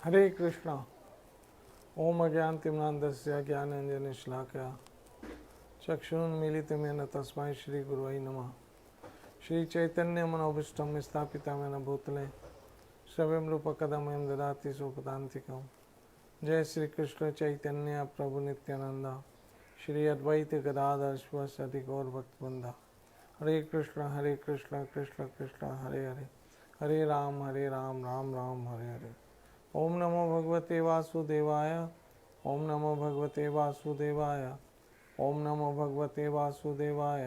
हरे कृष्णा। ओम अज्ञानतिमिरान्धस्य ज्ञानाञ्जनशलाकया चक्षुरुन्मीलितं तस्मै श्रीगुरवे नमः। श्रीचैतन्यमनोभीष्टं स्थापितं येन भूतले स्वयं रूपकदमयं ददाति स्वपदान्तिकं। जय श्री कृष्ण चैतन्य प्रभु नित्यानंद श्री अद्वैत गदाधर शिवासादि गौर भक्तवृंदा। हरे कृष्ण कृष्ण कृष्ण हरे हरे, हरे राम राम राम हरे हरे। ओम नमो भगवते वासुदेवाय, ओम नमो भगवते वासुदेवाय, ओम नमो भगवते वासुदेवाय।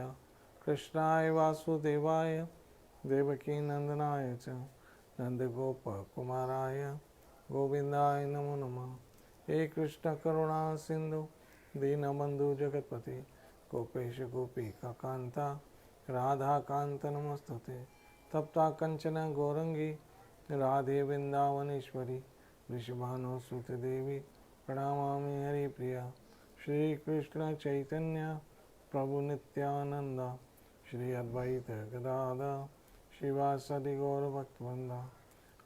कृष्णाय वासुदेवाय देवकी नंदनाय च नंदगोप कुमाराय गोविंदाय नमो नमः। हे कृष्ण करुणा सिंधु दीनबंधु जगतपति गोपेश गोपिका कांता राधा कांत नमस्तुते। तप्ता कंचन गौरंगी राधे वृंदावनेश्वरी वृषभानुसुत देवी प्रणमामि हरिप्रिया। श्री कृष्ण चैतन्य प्रभु नित्यानंद श्री अद्वैत गदाधर शिवासादि गौर भक्तवृंदा।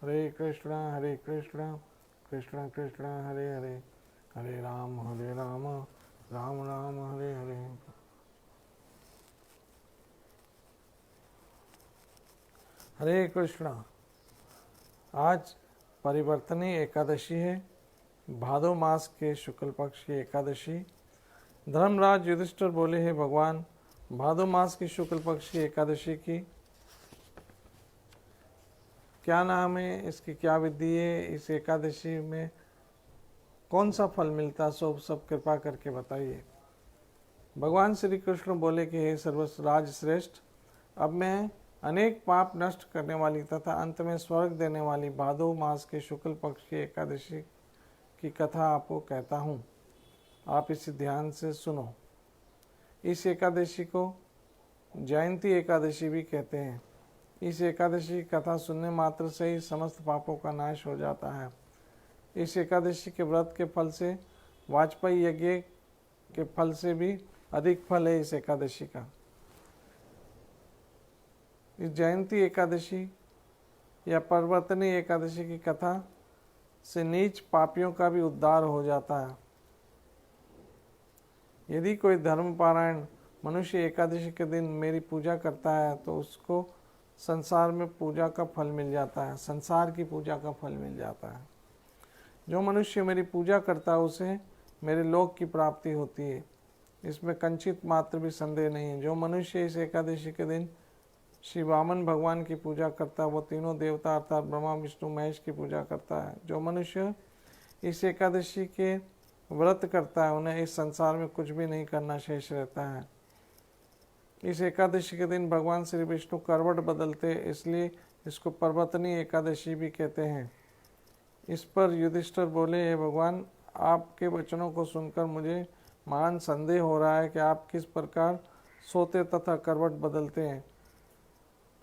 हरे कृष्ण कृष्ण कृष्ण हरे हरे, हरे राम राम राम हरे हरे। हरे कृष्णा। आज परिवर्तनी एकादशी है, भादो मास के शुक्ल पक्ष की एकादशी। धर्मराज युधिष्ठिर बोले हैं भगवान, भादो मास की शुक्ल पक्ष की एकादशी की क्या नाम है, इसकी क्या विधि है, इस एकादशी में कौन सा फल मिलता, सब कृपा करके बताइए। भगवान श्री कृष्ण बोले कि हे सर्वराज श्रेष्ठ, अब मैं अनेक पाप नष्ट करने वाली तथा अंत में स्वर्ग देने वाली भादो मास के शुक्ल पक्ष की एकादशी की कथा आपको कहता हूँ। आप इसे ध्यान से सुनो। इस एकादशी को जयंती एकादशी भी कहते हैं। इस एकादशी की कथा सुनने मात्र से ही समस्त पापों का नाश हो जाता है। इस एकादशी के व्रत के फल से वाजपेयी यज्ञ के फल से भी अधिक फल है इस एकादशी का। इस जयंती एकादशी या परिवर्तनी एकादशी की कथा से नीच पापियों का भी उद्धार हो जाता है। यदि कोई धर्मपरायण मनुष्य एकादशी के दिन मेरी पूजा करता है तो उसको संसार में पूजा का फल मिल जाता है, संसार की पूजा का फल मिल जाता है। जो मनुष्य मेरी पूजा करता है उसे मेरे लोक की प्राप्ति होती है, इसमें कंचित मात्र भी संदेह नहीं है। जो मनुष्य इस एकादशी के दिन श्री वामन भगवान की पूजा करता है वो तीनों देवता अर्थात ब्रह्मा विष्णु महेश की पूजा करता है। जो मनुष्य इस एकादशी के व्रत करता है उन्हें इस संसार में कुछ भी नहीं करना शेष रहता है। इस एकादशी के दिन भगवान श्री विष्णु करवट बदलते, इसलिए इसको पर्वतनी एकादशी भी कहते हैं। इस पर युधिष्ठिर बोले, हे भगवान, आपके वचनों को सुनकर मुझे महान संदेह हो रहा है कि आप किस प्रकार सोते तथा करवट बदलते हैं।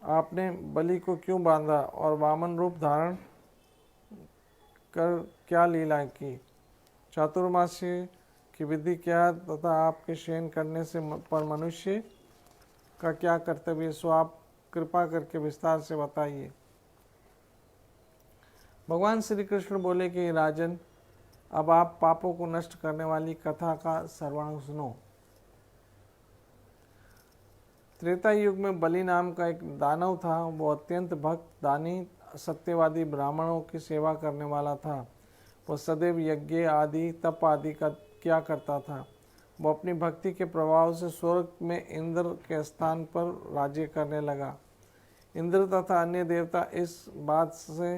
आपने बलि को क्यों बांधा और वामन रूप धारण कर क्या लीला की, चातुर्मास्य की विधि क्या तथा आपके शयन करने से पर मनुष्य का क्या कर्तव्य, सो आप कृपा करके विस्तार से बताइए। भगवान श्री कृष्ण बोले कि राजन, अब आप पापों को नष्ट करने वाली कथा का श्रवण सुनो। त्रेता युग में बलि नाम का एक दानव था। वो अत्यंत भक्त, दानी, सत्यवादी, ब्राह्मणों की सेवा करने वाला था। वो सदैव यज्ञ आदि तप आदि का क्या करता था। वो अपनी भक्ति के प्रभाव से स्वर्ग में इंद्र के स्थान पर राज्य करने लगा। इंद्र तथा अन्य देवता इस बात से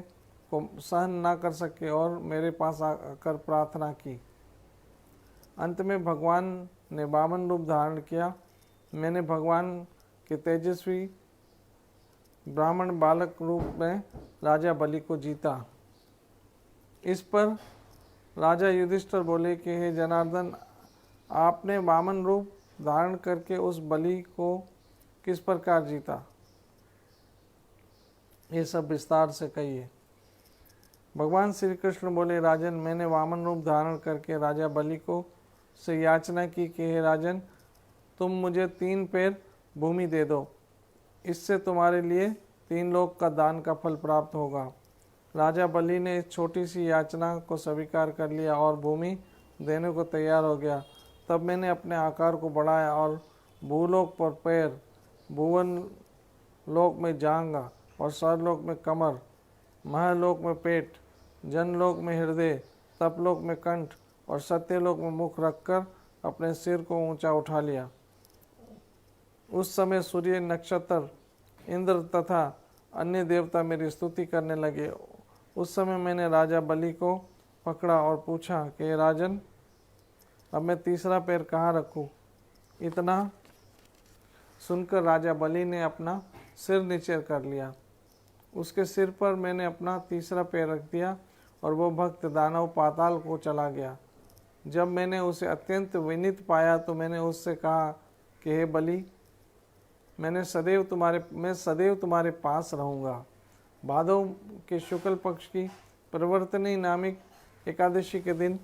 को सहन न कर सके और मेरे पास आकर प्रार्थना की। अंत में भगवान ने वामन रूप धारण किया। मैंने भगवान के तेजस्वी ब्राह्मण बालक रूप में राजा बलि को जीता। इस पर राजा युधिष्ठिर बोले कि हे जनार्दन, आपने वामन रूप धारण करके उस बलि को किस प्रकार जीता, ये सब विस्तार से कहिए। भगवान श्री कृष्ण बोले, राजन, मैंने वामन रूप धारण करके राजा बलि को से याचना की कि हे राजन, तुम मुझे 3 पैर भूमि दे दो, इससे तुम्हारे लिए 3 लोक का दान का फल प्राप्त होगा। राजा बलि ने इस छोटी सी याचना को स्वीकार कर लिया और भूमि देने को तैयार हो गया। तब मैंने अपने आकार को बढ़ाया और भूलोक पर पैर, भुवन लोक में जांघ और सरलोक में कमर, महलोक में पेट, जनलोक में हृदय, तपलोक में कंठ और सत्यलोक में मुख रखकर अपने सिर को ऊंचा उठा लिया। उस समय सूर्य, नक्षत्र, इंद्र तथा अन्य देवता मेरी स्तुति करने लगे। उस समय मैंने राजा बलि को पकड़ा और पूछा कि राजन, अब मैं तीसरा पैर कहाँ रखूं? इतना सुनकर राजा बलि ने अपना सिर नीचे कर लिया। उसके सिर पर मैंने अपना तीसरा पैर रख दिया और वो भक्त दानव पाताल को चला गया। जब मैंने उसे अत्यंत विनीत पाया तो मैंने उससे कहा कि हे बलि, मैं सदैव तुम्हारे पास रहूँगा। भादव के शुक्ल पक्ष की प्रवर्तनी नामक एकादशी के दिन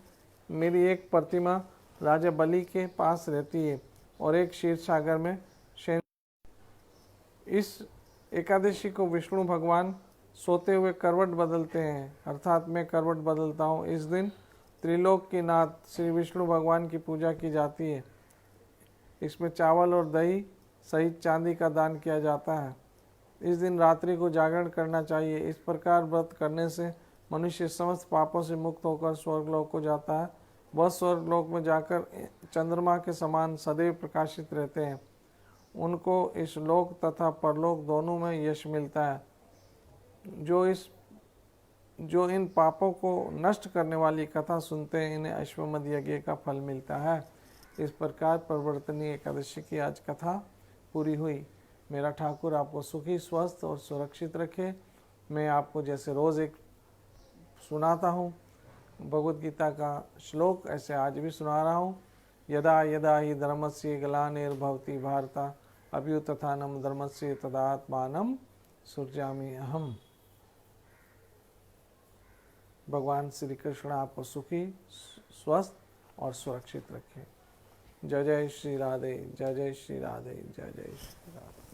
मेरी एक प्रतिमा राजा बलि के पास रहती है और एक क्षीर सागर में शयन। इस एकादशी को विष्णु भगवान सोते हुए करवट बदलते हैं, अर्थात मैं करवट बदलता हूँ। इस दिन त्रिलोक के नाथ श्री विष्णु भगवान की पूजा की जाती है। इसमें चावल और दही सहित चांदी का दान किया जाता है। इस दिन रात्रि को जागरण करना चाहिए। इस प्रकार व्रत करने से मनुष्य समस्त पापों से मुक्त होकर स्वर्गलोक को जाता है। वह स्वर्गलोक में जाकर चंद्रमा के समान सदैव प्रकाशित रहते हैं। उनको इस लोक तथा परलोक दोनों में यश मिलता है। जो इन पापों को नष्ट करने वाली कथा सुनते हैं, इन्हें अश्वमेध यज्ञ का फल मिलता है। इस प्रकार प्रवर्तनी एकादशी की आज कथा पूरी हुई। मेरा ठाकुर आपको सुखी, स्वस्थ और सुरक्षित रखे। मैं आपको जैसे रोज़ एक सुनाता हूँ भगवद गीता का श्लोक, ऐसे आज भी सुना रहा हूँ। यदा यदा हि धर्मस्य ग्लानिर्भवति भारत अभ्युत्थानं धर्मस्य तदात्मानं सृजामि अहम्। भगवान श्री कृष्ण आपको सुखी, स्वस्थ और सुरक्षित रखे। जय जय श्री राधे, जय जय श्री राधे, जय जय श्री राधे।